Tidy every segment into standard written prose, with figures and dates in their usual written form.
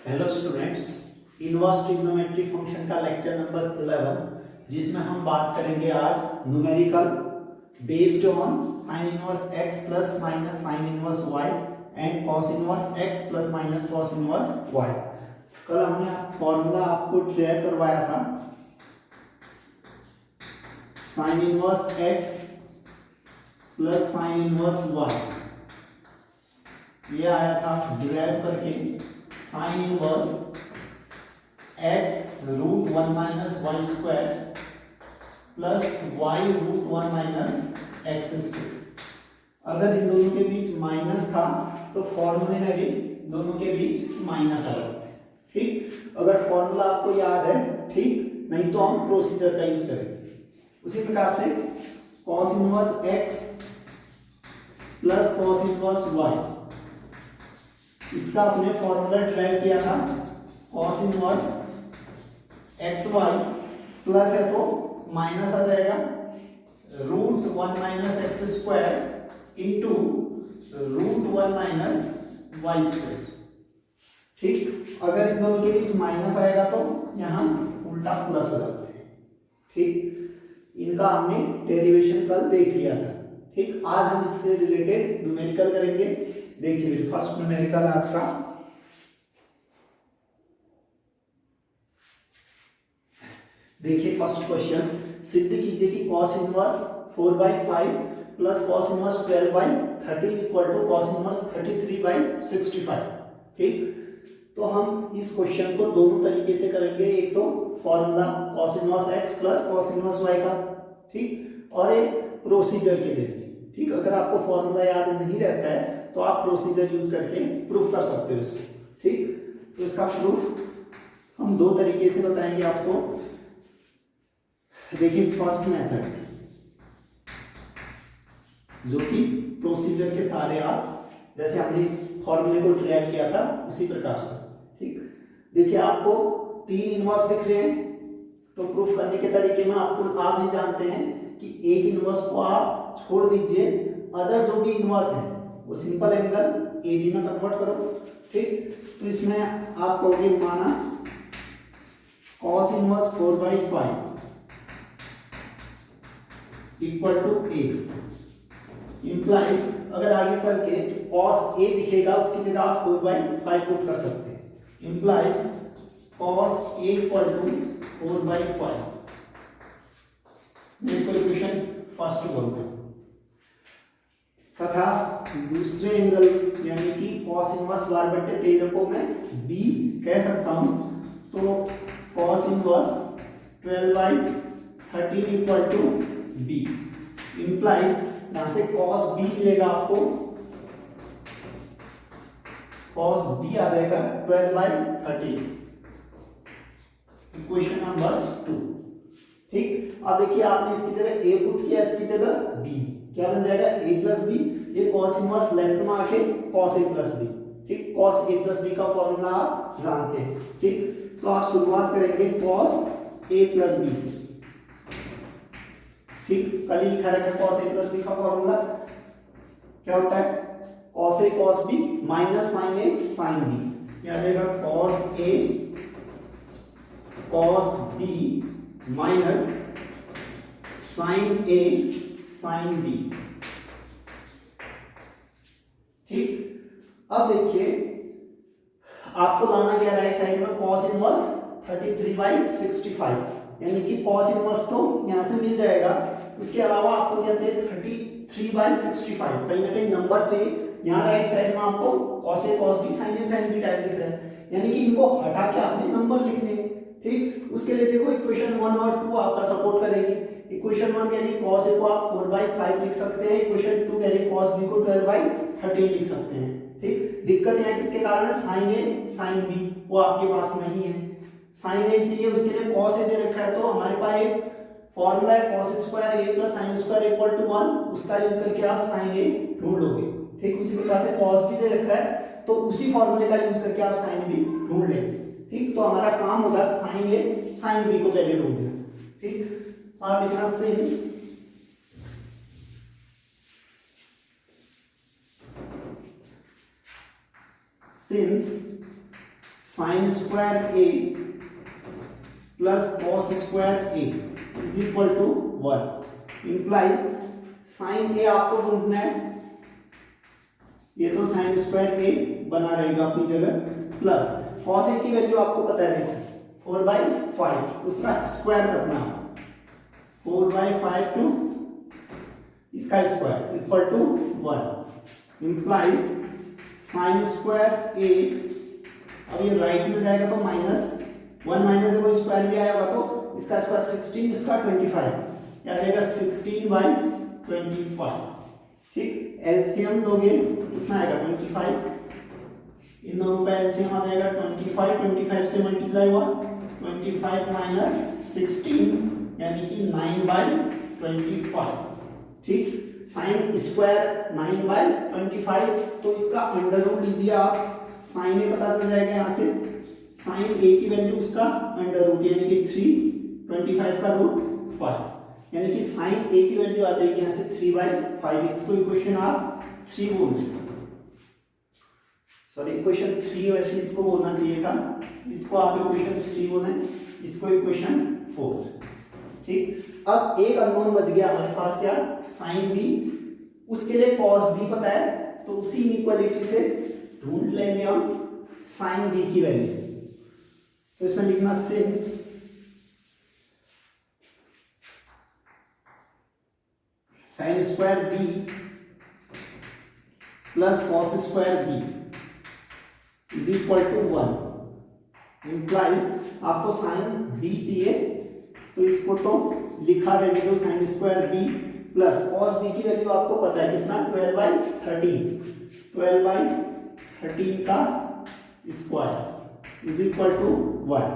Hello students, inverse trigonometry function का lecture number 11 जिसमें हम बात करेंगे आज numerical based on sine inverse x plus minus sine inverse y and cos inverse x plus minus cos inverse y। कल हमने formula आपको trade करवाया था sine inverse x plus sine inverse y, ये आया था डिराइव करके sine inverse x root 1 minus y square plus y root 1 minus x square. अगर इन दोनों के बीच माइनस था तो फॉर्मूले में भी दोनों के बीच माइनस आ जाता है। ठीक, अगर फॉर्मूला आपको याद है ठीक, नहीं तो हम प्रोसीजर का यूज करेंगे। उसी प्रकार से cos inverse x plus cos inverse y, इसका आपने फॉर्मूला ड्राइव किया था cos inverse x y plus है तो माइनस आ जाएगा root 1 minus x square into root 1 minus y square. ठीक, अगर इन दोनों के बीच माइनस आएगा तो यहाँ उल्टा प्लस हो जाता है। ठीक, इनका हमने डेरिवेशन कल देख लिया था। ठीक, आज हम इससे रिलेटेड न्यूमेरिकल करेंगे। देखिए फर्स्ट न्यूमेरिकल आज का, देखिए फर्स्ट क्वेश्चन, सिद्ध कीजिए कि cos inverse 4/5 plus cos inverse 12/13 equal to cos inverse 33/65। ठीक, तो हम इस क्वेश्चन को दोनों तरीके से करेंगे। एक तो formula cos inverse x plus cos inverse y का, ठीक, और एक प्रोसीजर के जरिए। ठीक, अगर आपको फॉर्मूला याद नहीं रहता है तो आप प्रोसीजर यूज करके प्रूफ कर सकते हो इसको। ठीक, तो इसका प्रूफ हम दो तरीके से बताएंगे आपको। देखिए फर्स्ट मेथड जो कि प्रोसीजर के सारे आप जैसे हमने इस फॉर्मूले को ड्राइव किया था उसी प्रकार से। ठीक, देखिए आपको तीन इनवर्स दिख रहे हैं, तो प्रूफ करने के तरीके में आपको आप भी जानते हैं कि एक इनवर्स को आप छोड़ दीजिए, अदर जो भी इनवर्स है वो सिंपल एंगल ए बी में कन्वर्ट करो। ठीक, तो इसमें आप कहोगे माना cos inverse 4/5 equal to a, implies अगर आगे चल के cos ए दिखेगा उसकी जगह आप 4/5 पुट कर सकते हैं। Implies cos a equal to 4/5, मैं इसको इक्वेशन फर्स्ट बोलता हूं। तथा दूसरे एंगल यानी कि cos इनवर्स 12/13 को मैं b कह सकता हूं, तो cos inverse 12/13 equal to b, implies यहां से cos b मिलेगा आपको, cos b आ जाएगा 12/13, इक्वेशन नंबर 2। ठीक, अब देखिए आपने इसकी जगह a पुट किया, इसकी जगह b, क्या बन जाएगा a प्लस बी, ये cos इनवर्स लेफ्ट में आके cos a प्लस बी। ठीक, cos a प्लस बी का फॉर्मूला आप जानते हैं। ठीक, तो आप शुरुआत करेंगे cos a प्लस बी से। ठीक, कल ही लिखा रखा है cos a प्लस बी का फॉर्मूला क्या होता है, cos a cos b minus sin a sin b, ये आ जाएगा cos a cos b minus sin a sin b। ठीक, अब देखिए आपको लाना क्या राइट साइड में, cos इनवर्स 33/65, यानी कि cos इनवर्स तो यहां से मिल जाएगा, उसके अलावा आपको क्या चाहिए 33/65, कहीं ना कहीं नंबर चाहिए। यहाँ राइट साइड में आपको cos a cos b sin a sin b type दिख रहा है, यानी कि इनको हटा के आपने नंबर लिखने। ठीक, उसके लिए देखो इक्वेशन 1 और 2 आपका सपोर्ट करेगी। इक्वेशन 1 कह रही है cos a को आप 4/5 लिख सकते हैं, इक्वेशन 2 कह रही है cos b को 12/13 लिख सकते हैं। ठीक, दिक्कत यहाँ किसके कारण है, sin a sin b, वो आपके पास नहीं है। sin a चाहिए, उसके लिए cos a दे रखा है, तो हमारे पास एक फॉर्मूला है cos square a plus sin square equal to 1, उसका यूज करके आप sin a ढूंढ लोगे। ठीक, उसी प्रकार से cos b दे रखा है, तो उसी फॉर्मूले का यूज करके आप sin b ढूंढ लेंगे। ठीक, तो हमारा काम होगा sin a sin b को पहले ढूंढना। ठीक, आप लिखना since since sine square A plus cos square A is equal to 1 implies sine A आपको ढूंढना है, ये तो साइन स्क्वायर ए बना रहेगा अपनी जगह, प्लस कॉस ए की वैल्यू आपको पता है, देखो 4/5 उसका स्क्वायर करना है, 4/5 टू इसका square equal to 1 implies sine square A, अब ये राइट में जाएगा तो -1 माइनस देखो स्क्वायर भी आएगा तो इसका स्क्वायर 16 इसका 25 क्या जाएगा 16/25। ठीक, एलसीएम लोगे कितना आएगा 25, इन दोनों का एलसीएम आ जाएगा 25 से मल्टीप्लाई हुआ 25 माइनस 16 यानी कि 9/25। ठीक, साइन स्क्वायर 9/25 तो इसका अंडर रूट लीजिए आप, साइन ए पता चल जाएगा यहाँ से, साइन ए की वैल्यू उसका अंडर रूट यानी कि 3, 25 का रूट 5 यानी कि साइन ए की वैल्यू आ जाएगी यहाँ से 3/5। इसको इक्वेशन आप 3 बोलते हैं, सॉरी इक्वेशन 3 वैसे इसको बोलना चाहिए था, इसको आप इक्वेशन 3 बोलें, इसको इक्वेशन 4। ठीक, अब एक अननोन बच गया हमारे पास क्या, साइन बी, उसके लिए कॉस बी पता है तो उसी इनइक्वालिटी से ढूंढ लेंगे हम साइन बी की वैल्यू। तो इसमें लिखना since sine square b plus cos square b is equal to 1 implies आपको साइन बी चाहिए तो इसको तो लिखा रहने दो, sine square b plus cos b की वैल्यू आपको पता है कितना 12/13 का स्क्वायर इज इक्वल टू 1।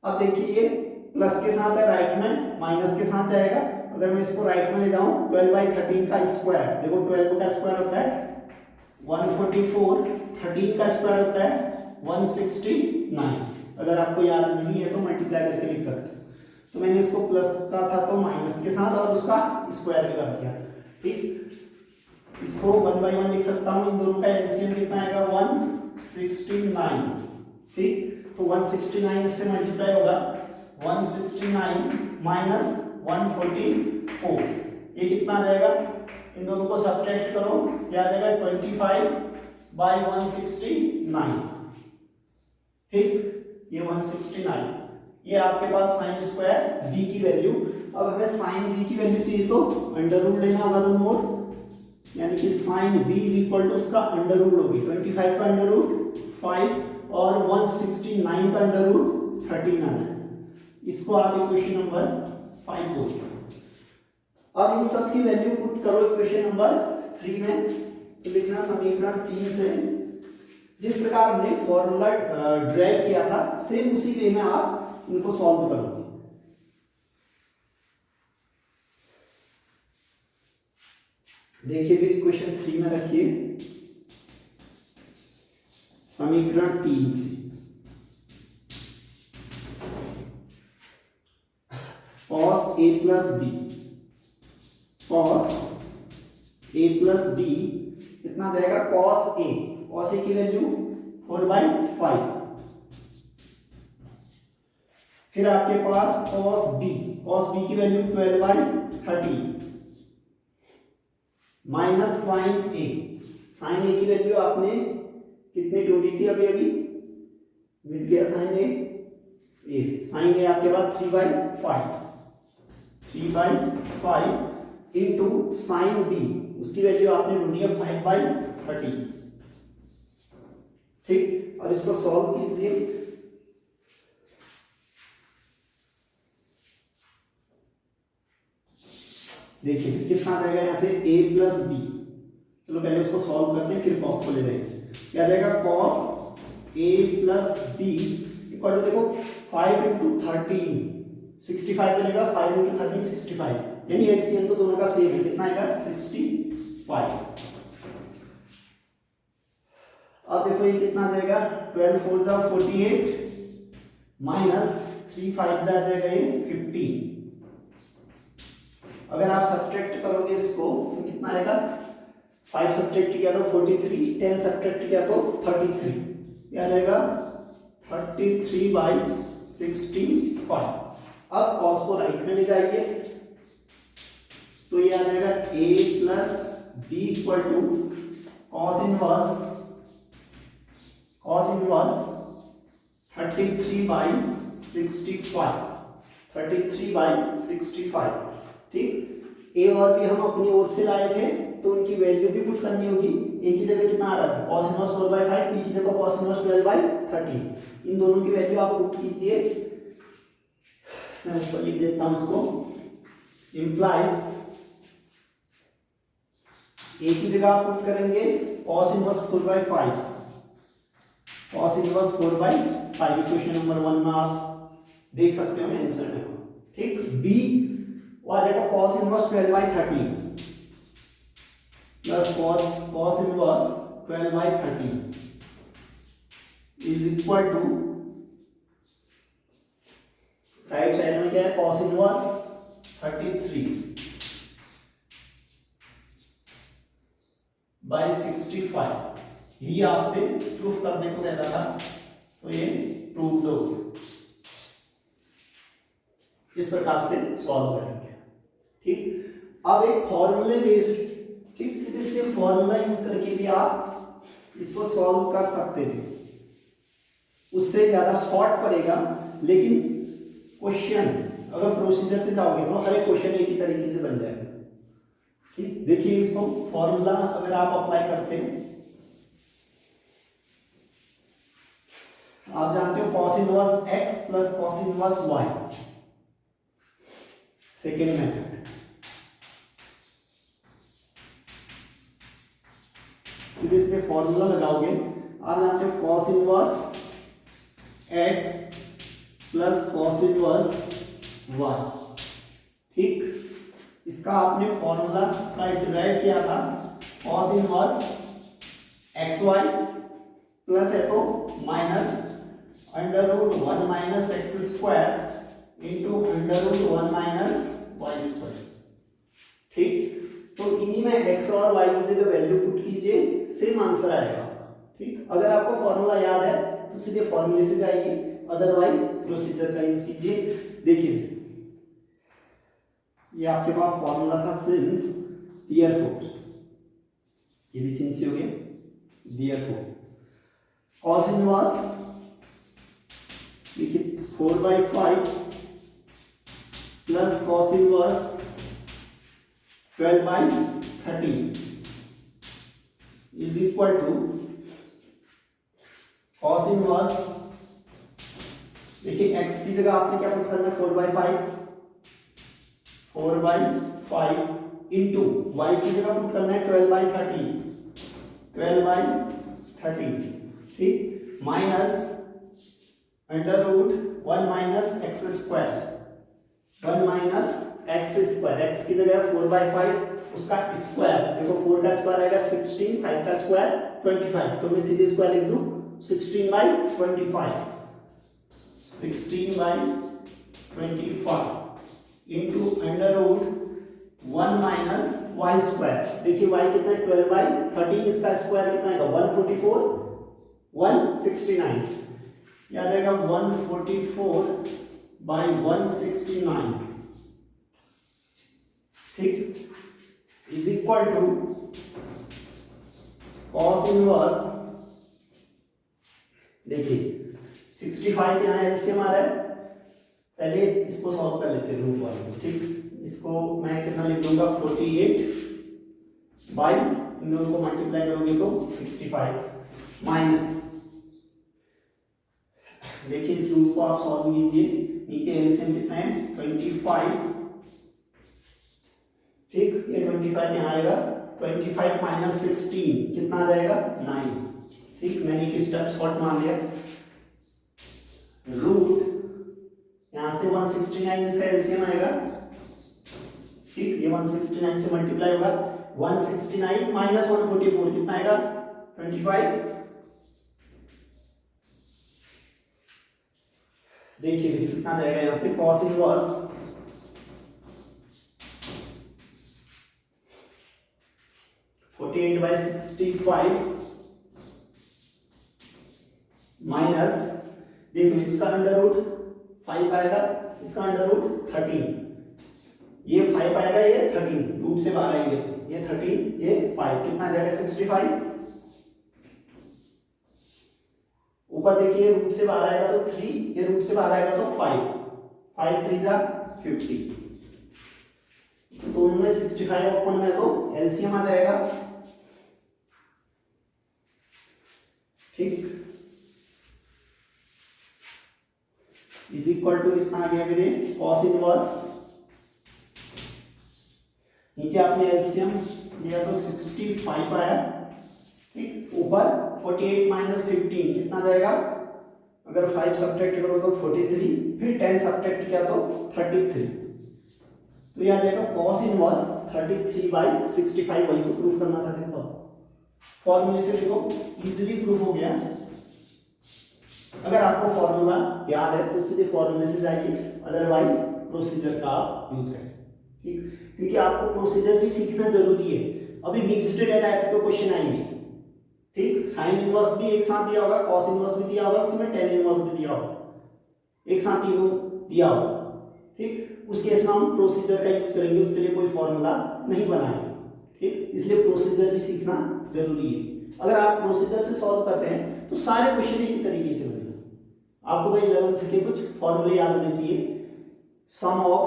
अब देखिए प्लस के साथ है राइट में, माइनस के साथ जाएगा, अगर मैं इसको राइट में ले जाऊं 12/13 का स्क्वायर, देखो 12 का स्क्वायर होता है 144, 13 का स्क्वायर होता है 169, अगर आपको याद नहीं है तो मल्टीप्लाई करके लिख सकते हैं। तो मैंने इसको प्लस का था तो माइनस के साथ और उसका स्क्वायर भी कर दिया। ठीक, इसको 1/1 लिख सकता हूं, इन दोनों का एलसीएम कितना आएगा 169। ठीक, तो 169 इससे मल्टीप्लाई होगा 169 माइनस 144, ये कितना आ जाएगा, इन दोनों को सब्ट्रैक्ट करो, क्या आ जाएगा 25/169। ठीक, ये 169, ये आपके पास साइन स्क्वायर बी की वैल्यू। अब हमें साइन बी की वैल्यू चाहिए तो अंडर रूट लेना होगा दोनों ओर, यानी कि sine b is equal to उसका अंडर रूट होगी 25 का अंडर रूट 5 और 169 का अंडर रूट 13 आ जाए, इसको आप इक्वेशन नंबर 5 बोलते हैं। अब इन सब की वैल्यू पुट करो इक्वेशन नंबर 3 में, तो लिखना समीकरण 3 से जिस प्रकार हमने फॉर्मूला ड्राइव किया था सेम उसी वे में आप इनको सॉल्व करोगे। देखिए फिर इक्वेशन 3 में रखिए समीकरण 3 से cos a plus b, cos a plus b कितना जाएगा cos a की वैल्यू 4/5, फिर आपके पास cos b की वैल्यू 12/13 माइनस साइन ए की वैल्यू आपने कितनी ढूंढी थी अभी मिट गया साइन ए आपके पास 3/5 इंटू साइन बी, उसकी वैल्यू आपने ढूंढी है 5/13। ठीक, और इसको सॉल्व कीजिए, देखिए कितना आ जाएगा यहाँ से a प्लस बी, चलो पहले उसको सॉल्व करते हैं फिर कॉस को ले जाएंगे, क्या आ जाएगा cos a plus b equal to देखो 5 इंटू 13 65 चलेगा, 5 इंटू 13 65, यानी एलसीएम तो दोनों का सेम है, कितना आएगा 65। अब देखो ये कितना आ जाएगा 12 4 जा 48 माइनस 3 5 जा जाएगा ये 15, अगर आप सब्ट्रैक्ट करोगे इसको तो कितना आएगा 5 सब्ट्रैक्ट किया तो 43, 10 सब्ट्रैक्ट किया तो 33, ये आ जाएगा 33/65। अब कॉस को राइट में ले जाइए तो ये आ जाएगा a plus b equal to cos inverse 33/65। ठीक, ए और बी हम अपनी ओर से लाए थे तो उनकी वैल्यू भी पुट करनी होगी। ए की जगह कितना आ रहा था cos इनवर्स 4/5, बी की जगह cos इनवर्स 12/30। इन दोनों की वैल्यू आप पुट कीजिए। मैं ऊपर लिख देता हूं इसको, इंप्लाइज ए की जगह आप पुट करेंगे cos inverse 4/5, cos inverse 4/5 equation number 1 में आप देख सकते हो आंसर में। ठीक, बी वो आ जाएगा cos inverse 12/30 plus cos inverse 12/30 is equal to, right side में क्या है cos इनवर्स 33/65। ये आपसे प्रूफ करने को कहता था तो ये प्रूफ दो। इस प्रकार से सॉल्व करेंगे। ठीक, अब एक फॉर्मूले बेस्ड, ठीक, सीधे फॉर्मूला यूज करके भी आप इसको सॉल्व कर सकते थे, उससे ज्यादा शॉर्ट पड़ेगा। लेकिन क्वेश्चन अगर प्रोसीजर से जाओगे तो हर एक क्वेश्चन एक ही तरीके से बन जाएगा। ठीक, देखिए इसको फॉर्मूला अगर आप अप्लाई करते हैं, आप जानते हो cos inverse x plus cos inverse y, second method. सीधे सीधे फॉर्मूला लगाओगे, आप जानते हो cos inverse x plus cos inverse y। ठीक, इसका आपने फॉर्मूला डिराइव किया था cos इनवर्स xy प्लस है तो minus √1 minus x square into √1 minus y square. ठीक, तो इन्हीं में x और y की जगह वैल्यू पुट कीजिए, सेम आंसर आएगा। ठीक, अगर आपको फॉर्मूला याद है तो सीधे फॉर्मूले से जाइए, अदरवाइज प्रोसीजर का यूज कीजिए। देखिए ये आपके पास फॉर्मूला था सिंस देयरफॉर, ये भी सिंस हो गया देयरफॉर cos इनवर्स देखिए 4/5 plus cos inverse 12/30 is equal to cos inverse, देखिए x की जगह आपने क्या पुट करना है 4/5 इंटू y की जगह पुट करना है 12/30। ठीक, minus √1 minus x square, 1 minus x square, x की जगह 4/5 उसका स्क्वायर, देखो 4 का स्क्वायर आएगा 16, 5 का स्क्वायर 25, तो मैं सीधे स्क्वायर लिख दूं 16/25 इंटू √1 माइनस वाई स्क्वायर। देखिए y कितना है 12/30, इसका स्क्वायर कितना है 144 169, यह आ जाएगा 144/169। ठीक, is equal to cos inverse, देखिए 65 यहाँ एलसीएम आ रहा है, पहले इसको सॉल्व कर लेते हैं रूट वाले। ठीक, इसको मैं कितना लिख दूंगा 48 बाई इन दोनों को मल्टीप्लाई करोगे तो 65 माइनस, देखिए इस रूट को आप सॉल्व कीजिए, नीचे एलसीएम कितना है 25। ठीक, ये 25 यहाँ आएगा 25 माइनस 16 कितना आ जाएगा 9। ठीक, मैंने एक स्टेप शॉर्ट मान लिया, रूट यहां से 169 इसका एलसीएम आएगा। ठीक, ये 169 से मल्टीप्लाई होगा, 169 माइनस 144 कितना आएगा 25। देखिए कितना जाएगा यहां से cos इनवर्स 48/65 माइनस देखो इसका अंडर रूट 5 आएगा, इसका अंडर रूट 13, ये 5 आएगा, ये 13, रूट से बाहर आएंगे तो ये 13 ये 5, कितना आ जाएगा 65। ऊपर देखिए रूट से बाहर आएगा तो 3, ये रूट से बाहर आएगा तो 5, 5 3 जा 50, तो उनमें 65 ओपन में तो एलसीएम आ जाएगा। ठीक, इज इक्वल टू कितना आ गया मेरे कॉस इनवर्स, नीचे आपने एलसीएम लिया तो 65 आया। ठीक, ऊपर 48 माइनस 15 कितना जाएगा, अगर 5 सब्ट्रैक्ट करो तो 43, फिर 10 सब्ट्रैक्ट किया तो 33, तो यह आ जाएगा कॉस इनवर्स 33/65, वही तो प्रूफ करना था। देखो फॉर्मूले से देखो इजीली प्रूफ हो गया। अगर आपको फॉर्मूला याद है तो सीधे फॉर्मूले से जाइए, अदरवाइज प्रोसीजर का आप यूज करें। ठीक, क्योंकि आपको प्रोसीजर भी सीखना जरूरी है। अभी मिक्स्ड डेटा टाइप के क्वेश्चन आएंगे। ठीक, साइन इनवर्स भी एक साथ दिया होगा, कॉस इनवर्स भी दिया होगा, उसमें टेन इनवर्स भी दिया होगा, एक साथ तीनों दिया होगा। ठीक, उस केस में हम प्रोसीजर का यूज करेंगे, उसके लिए कोई फॉर्मूला नहीं बनाएंगे। ठीक, इसलिए प्रोसीजर भी सीखना जरूरी है। अगर आप प्रोसीजर से सॉल्व करते हैं तो सारे क्वेश्चन एक ही तरीके से बनेंगे। आपको भाई 11th के कुछ फॉर्मूले याद होने चाहिए। सम ऑफ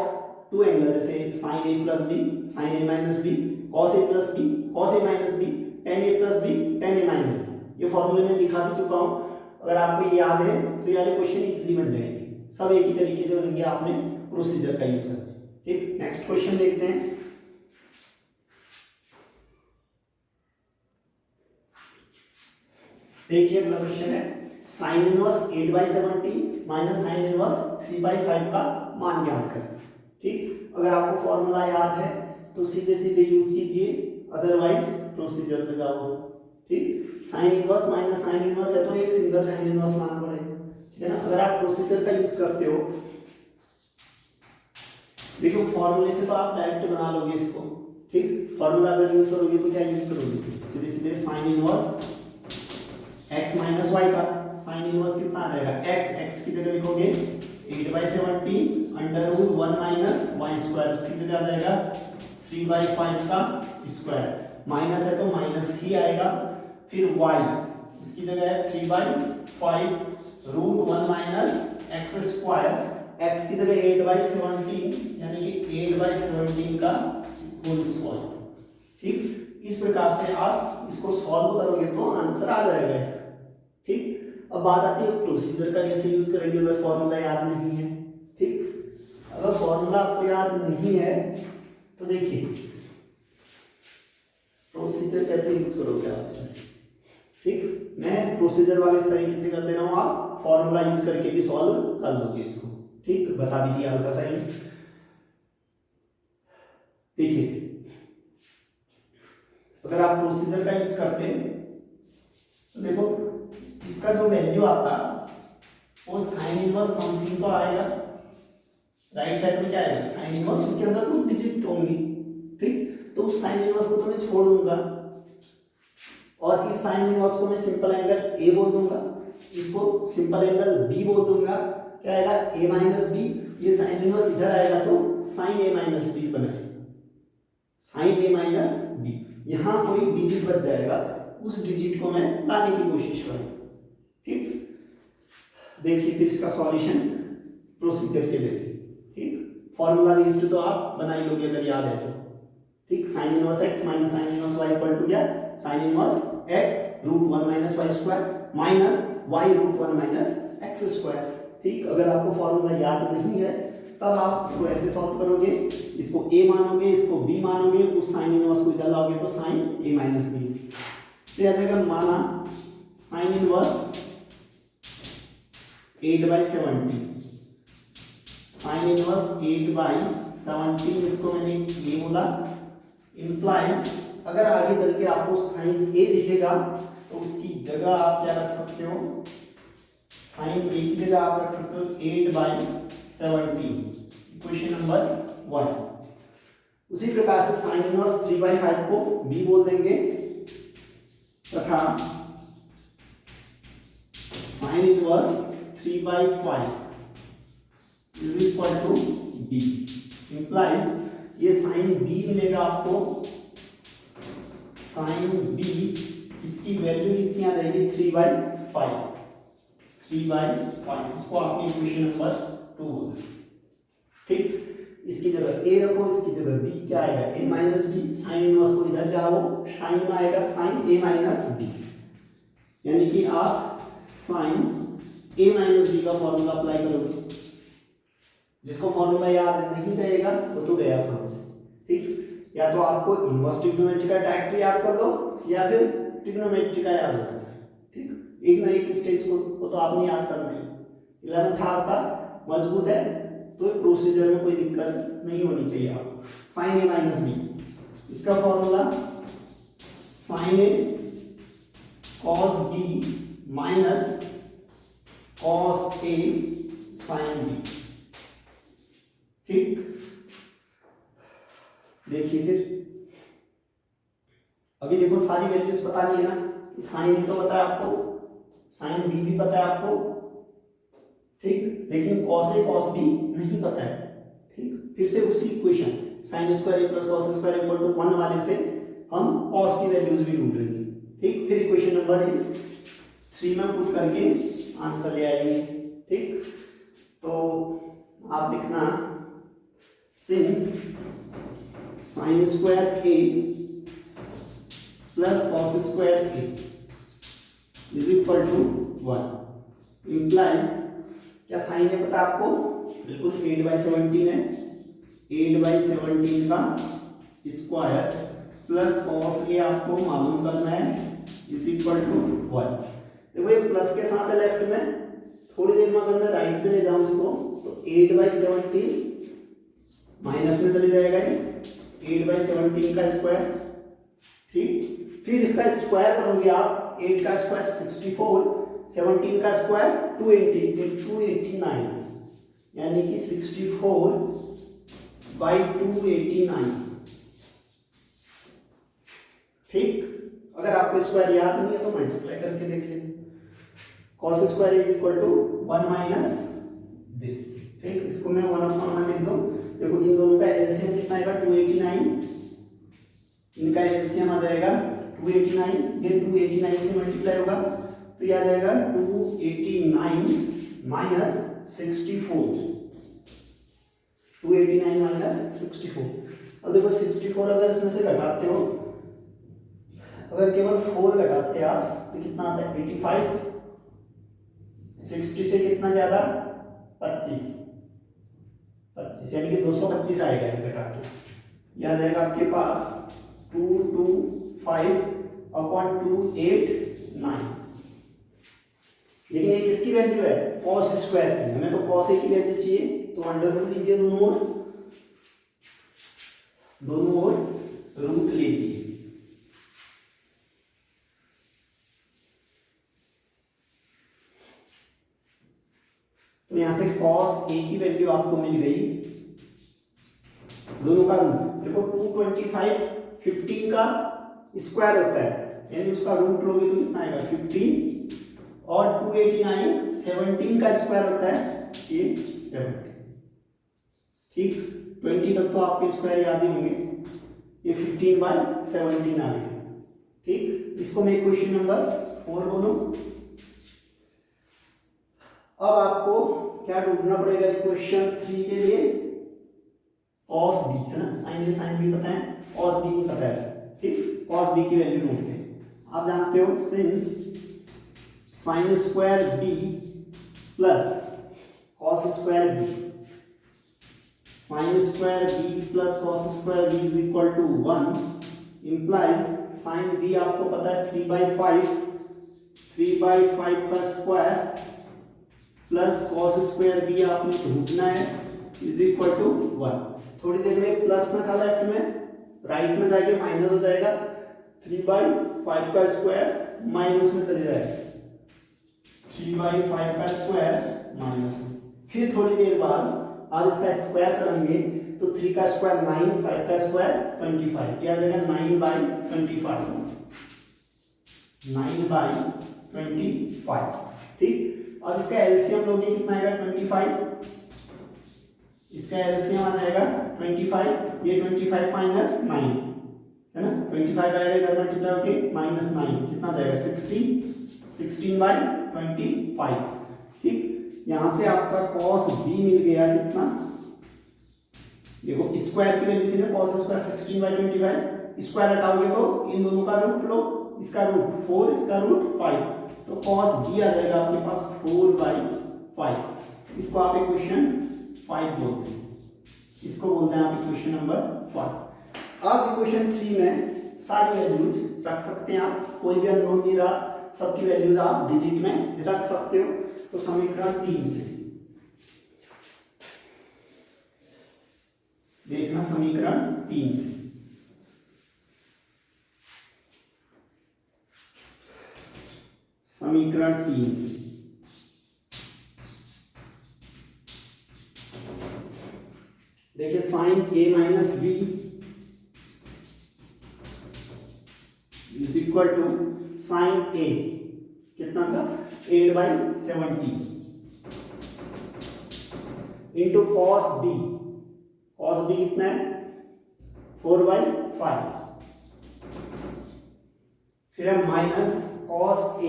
टू एंगल, जैसे sign A plus B, sign A minus B, cos A plus B, cos A minus B, ten A plus B, ten A minus B, ये फॉर्मूले में लिखा भी चुका हूं। अगर आपको ये याद है तो ये वाले क्वेश्चन इजीली बन जाएंगे, सब एक ही तरीके से बनेंगे, आपने प्रोसीजर का यूज करना है। ठीक, नेक्स्ट क्वेश्चन देखते हैं। देखिए अगला क्वेश्चन है sign inverse 8/70 minus sine inverse 3/5 का मान ज्ञात करें। ठीक, अगर आपको फॉर्मूला याद है तो सीधे सीधे यूज कीजिए, अदरवाइज प्रोसीजर पे जाओ। ठीक, sine inverse minus sine inverse है तो एक सिंगल साइन इनवर्स मान पड़ेगा। ठीक है ना, अगर आप प्रोसीजर का यूज करते हो, देखो फॉर्मूले से तो आप डायरेक्ट बना लोगे इसको। ठीक, फॉर्मूला अगर यूज करोगे तो क्या यूज करोगे, सीधे सीधे sine inverse x minus y का साइन इनवर्स कितना आ जाएगा, x की जगह लिखोगे 8/70 under root 1 minus y square, उसकी जगह आ जाएगा 3/5 का स्क्वायर, माइनस है तो माइनस ही आएगा, फिर y उसकी जगह है 3/5 root 1 minus x square, x की जगह 8/17 यानी कि 8/17 का होल स्क्वायर। ठीक, इस प्रकार से आप इसको सॉल्व करोगे तो आंसर आ जाएगा इसका। ठीक, अब बात आती है प्रोसीजर का कैसे यूज करेंगे, अगर फॉर्मूला याद नहीं है। ठीक, अगर फॉर्मूला आपको याद नहीं है तो देखिए प्रोसीजर कैसे यूज करोगे आप इसमें। ठीक, मैं प्रोसीजर वाले इस तरीके से कर दे रहा हूं, आप फॉर्मूला यूज करके भी सॉल्व कर लोगे इसको। ठीक, बता भी दिया हल्का सा ही। देखिए अगर आप प्रोसीजर का यूज करते हैं तो देखो इसका जो वैल्यू आता वो साइन इनवर्स समथिंग तो आएगा, राइट साइड में क्या आएगा साइन इनवर्स, उसके अंदर कुछ डिजिट होंगी। ठीक, तो उस साइन इनवर्स को तो मैं छोड़ दूंगा और इस साइन इनवर्स को मैं सिंपल एंगल ए बोल दूंगा, इसको सिंपल एंगल बी बोल दूंगा, क्या आएगा ए माइनस बी, ये साइन इनवर्स इधर आएगा तो साइन ए माइनस बी बनाएगा, साइन ए माइनस बी, यहां कोई डिजिट बच जाएगा, उस डिजिट को मैं लाने की कोशिश करूंगा। ठीक, देखिए फिर इसका सॉल्यूशन प्रोसीजर के जरिए। ठीक, फॉर्मूला बेस्ड तो आप बना ही लोगे अगर याद है तो। ठीक, sine inverse x minus sine inverse y equal to क्या, sine inverse x root 1 minus y square minus y root 1 minus x square. ठीक, अगर आपको फॉर्मूला याद नहीं है तब आप इसको ऐसे सॉल्व करोगे, इसको a मानोगे, इसको b मानोगे, उस साइन इनवर्स को इधर लाओगे तो साइन a माइनस b, तो आ जाएगा माना साइन इनवर्स 8/70, साइन इनवर्स 8/17, इसको मैंने a बोला, इंप्लाइज अगर आगे चल के आपको साइन a दिखेगा तो उसकी जगह आप क्या रख सकते हो, साइन a की जगह आप रख सकते हो 8/17, इक्वेशन नंबर 1। उसी प्रकार से साइन इनवर्स 3/5 को b बोल देंगे तथा sine inverse 3/5 is equal to b. Implies ये साइन बी मिलेगा आपको, साइन बी इसकी वैल्यू कितनी आ जाएगी 3/5, 3/5। इसको आपने इक्वेशन नंबर 2 बोला। ठीक, इसकी जगह ए रखो, इसकी जगह बी क्या आएगा a minus B. Sine inverse को इधर जाओ, साइन में आएगा साइन a माइनस बी, यानी कि आप साइन a माइनस बी का फॉर्मूला अप्लाई करोगे। जिसको फॉर्मूला याद नहीं रहेगा वो तो गया काम से। ठीक, या तो आपको इनवर्स ट्रिग्नोमेट्री का डायरेक्टली याद कर लो या फिर ट्रिग्नोमेट्री का याद होना चाहिए। ठीक, एक ना एक स्टेज को तो आपने याद करना ही। 11th आपका मजबूत है तो प्रोसीजर में कोई दिक्कत नहीं होनी चाहिए आपको। साइन ए माइनस बी, इसका formula sine A cos B minus cos A sine B. ठीक, देखिए फिर अभी देखो सारी वैल्यूज पता नहीं है ना, साइन ए तो पता है आपको, साइन बी भी पता है आपको। ठीक, लेकिन कॉस ए कॉस बी नहीं पता है। ठीक, फिर से उसी equation sine square A plus cos square equal to 1 वाले से हम कॉस की वैल्यूज भी ढूंढ लेंगे। ठीक, फिर इक्वेशन नंबर इस 3 में पुट करके आंसर ले आएंगे। ठीक, तो आप लिखना since sine square A plus cos square A is equal to 1। Implies क्या साइन है पता आपको, बिल्कुल 8/17 है, 8/17 का स्क्वायर प्लस कॉस ए आपको मालूम करना है इज इक्वल टू 1। देखो ये प्लस के साथ है लेफ्ट में, थोड़ी देर में अगर मैं राइट में ले जाऊं इसको तो 8/17 माइनस में चले जाएगा, 8/17 का स्क्वायर। ठीक, फिर इसका स्क्वायर करोगे आप, 8 का स्क्वायर 64, 17 का स्क्वायर 289, यानी कि 64/289। ठीक, अगर आपको स्क्वायर याद नहीं है तो मल्टीप्लाई करके देख लें। Cos square is equal to 1 minus this. ठीक, इसको मैं 1/1 लिख दूं। देखो इन दोनों का एलसीएम कितना आएगा 289, इनका एलसीएम आ जाएगा 289, ये 289 से मल्टीप्लाई होगा तो ये आ जाएगा 289 माइनस 64, 289 माइनस 64। अब देखो 64 अगर इसमें से घटाते हो, अगर केवल 4 घटाते हैं आप तो कितना आता है 85, 60 से कितना ज्यादा 25, यानी कि 225 आएगा ये घटा के। ये आ जाएगा आपके पास 225/289। लेकिन ये किसकी वैल्यू है, कॉस स्क्वायर की। हमें तो कॉस ए की वैल्यू चाहिए तो अंडर रूट लीजिए, दोनों ओर रूट लीजिए। तो यहां से कॉस ए की वैल्यू आपको मिल गई, दोनों का रूट। देखो 225 15 का स्क्वायर होता है, यानी उसका रूट लोगे तो कितना आएगा 15, और 289 17 का स्क्वायर होता है ये 70। ठीक, 20 तक तो आपके स्क्वायर याद ही होंगे, ये 15/17 आ गया। ठीक, इसको मैं क्वेश्चन नंबर 4 बोलूं। अब आपको क्या ढूंढना पड़ेगा क्वेश्चन 3 के लिए, कॉस बी है ना, साइन ए साइन बी पता है, कॉस बी नहीं पता है। ठीक, कॉस बी की वैल्यू ढूंढते हैं। आप जानते हो since sine square b plus cos square b, sine square b plus cos square b is equal to 1, implies sine b आपको पता है 3/5, 3/5 का square plus cos square b आपने ढूंढना है इज इक्वल टू 1। थोड़ी देर में प्लस में था लेफ्ट में, राइट में जाके माइनस हो जाएगा, 3/5 का स्क्वायर माइनस में चले जाएगा, 3/5 का स्क्वायर माइनस में। फिर थोड़ी देर बाद आप इसका स्क्वायर करेंगे तो 3 का स्क्वायर 9, 5 का स्क्वायर 25, यह आ जाएगा 9/25, 9/25। ठीक, अब इसका एलसीएम लोगे कितना आएगा 25, इसका एलसीएम आ जाएगा 25, ये 25 माइनस 9 है ना, 25 आएगा इधर मल्टीप्लाई होके माइनस 9 कितना जाएगा 16/25। ठीक, यहां से आपका cos b मिल गया कितना, देखो स्क्वायर की वैल्यू थी ना cos स्क्वायर 16/25, स्क्वायर हटाओगे तो इन दोनों का रूट लो, इसका रूट 4 इसका रूट 5, तो cos b आ जाएगा आपके पास 4/5। इसको आप इक्वेशन 5 बोलते हैं, इसको बोलते हैं आप इक्वेशन नंबर 5। अब इक्वेशन 3 में सारी वैल्यूज रख सकते हैं आप, कोई भी अननोन नहीं रहा, सबकी वैल्यूज आप डिजिट में रख सकते हो। तो समीकरण 3 से देखना, समीकरण 3 से समीकरण 3 से देखिए sine a minus b is equal to sine a कितना था 8/70 into cos b, cos b कितना है 4/5, फिर है minus cos a,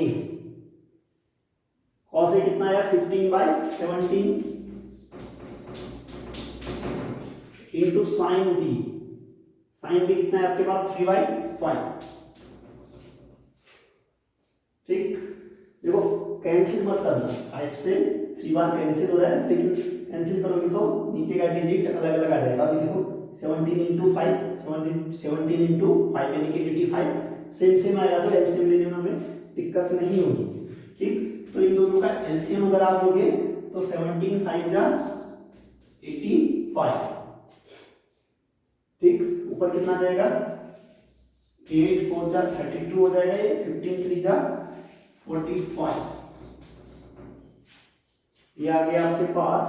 cos a कितना है 15/17 into sine b, sine b कितना है आपके पास 3/5। ठीक, देखो कैंसिल मत करना, 5 से 3 बार कैंसिल हो रहा है, लेकिन कैंसिल करोगे तो नीचे का डिजिट अलग अलग आ जाएगा। अभी देखो 17 इंटू 5 17 इंटू 5 यानी कि 85 सेम सेम आएगा, तो एलसीएम लेने में हमें दिक्कत नहीं होगी। ठीक, तो इन दोनों का एलसीएम अगर आप लोगे तो 17 5 जा 85। ठीक, ऊपर कितना जाएगा 8 4 जा 32 हो जाएगा, ये 15 3 जा 45, ये आ गया आपके पास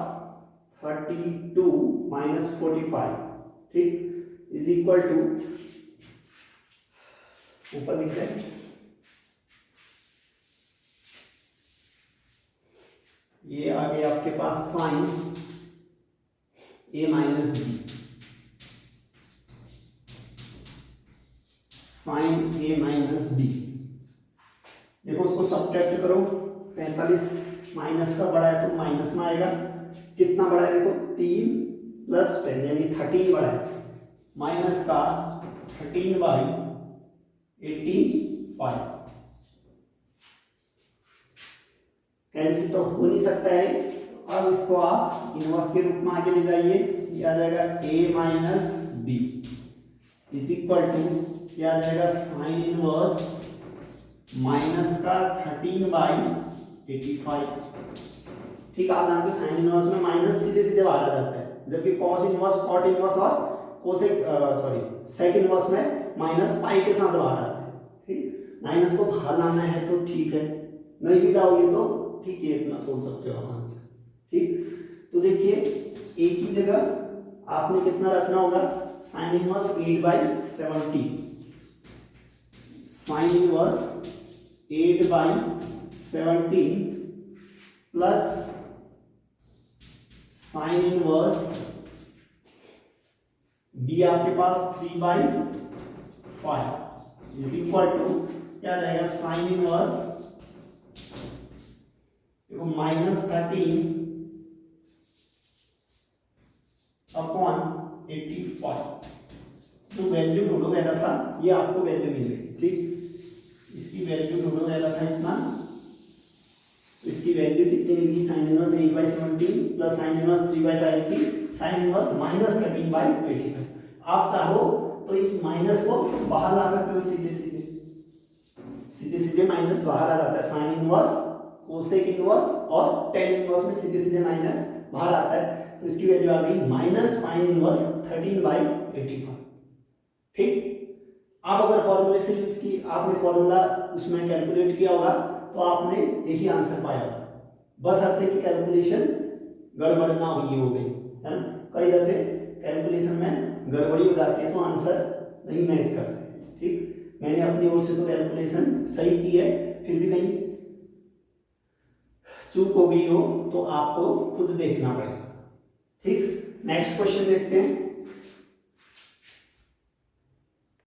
32 माइनस 45। ठीक, इज इक्वल टू ऊपर लिख रहे हैं ये आ गया आपके पास sine a minus B, sine a minus B. देखो उसको सब्ट्रैक्ट करो, 45 माइनस का बड़ा है तो माइनस में आएगा, कितना बड़ा है देखो 3 प्लस 10 यानी 13 बड़ा है, माइनस का 13/85। कैंसिल तो हो नहीं सकता है, अब इसको आप इनवर्स के रूप में आगे ले जाइए, ये आ जाएगा a minus b is equal to क्या आ जाएगा साइन इनवर्स माइनस का 13/85। ठीक, आप जानते हो साइन इनवर्स में माइनस सीधे सीधे बाहर आ जाता है, जबकि कॉस इनवर्स कॉट इनवर्स और कोसेक सेक इनवर्स में माइनस पाई के साथ बाहर आता है। ठीक, माइनस को बाहर लाना है तो ठीक है, नहीं भी लाओगे तो ठीक है इतना छोड़ सकते हो आराम से। ठीक, तो देखिए एक ही जगह आपने कितना रखना होगा sine inverse 8/70, sine inverse 8/17 plus sine inverse b आपके पास 3/5 इज इक्वल टू क्या आ जाएगा साइन इनवर्स देखो -13 अपॉन 85। जो वैल्यू ढूंढो गया था ये आपको वैल्यू मिल गई। ठीक, इसकी वैल्यू ढूंढो गया था इतना, इसकी वैल्यू कितनी मिलेगी sign inverse 8/17 plus sine inverse 3/5 की साइन इनवर्स -13/85। आप चाहो तो इस माइनस को बाहर ला सकते हो, सीधे सीधे माइनस बाहर आ जाता है, साइन इनवर्स कोसेक इनवर्स और टेन इनवर्स में सीधे सीधे माइनस बाहर आता है, तो इसकी वैल्यू आ गई माइनस साइन इनवर्स 13/85। ठीक, आप अगर फॉर्मूले से इसकी आपने फॉर्मूला उसमें कैलकुलेट किया होगा तो आपने यही आंसर पाया होगा, बस अर्थ है कि कैलकुलेशन गड़बड़ ना हुई हो गई है ना। कई दफे कैलकुलेशन में गड़बड़ी हो जाती है तो आंसर नहीं मैच करते। ठीक, मैंने अपनी ओर से तो कैलकुलेशन सही की है, फिर भी कहीं चूक हो गई हो तो आपको खुद देखना पड़ेगा। ठीक, नेक्स्ट क्वेश्चन देखते हैं।